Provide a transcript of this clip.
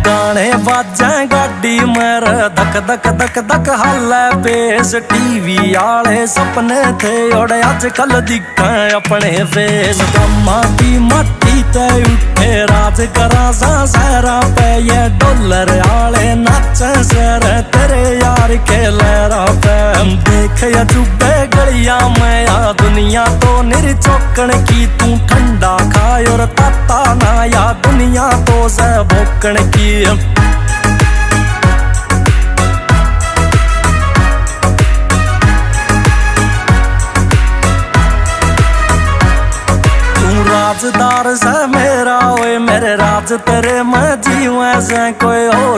गाने बाजें गाड़ी मेरे धक धक धक धक हाले बेस। टीवी आले सपने थे और अजकल दिखें अपने फेस। गम्मा की मट्टी ते उठे राज करा सा सहरा पे ये डॉलर आले नाचे सर तेरे यार के लहरा पे। देख अजूबे गलियां में या दुनिया तो निर्चौकन की। तू ठंडा खाए और ताता ना या दुनिया तो से भोकन की। तू राजदार से मेरा ओए मेरे राज तेरे में जीवे से कोई और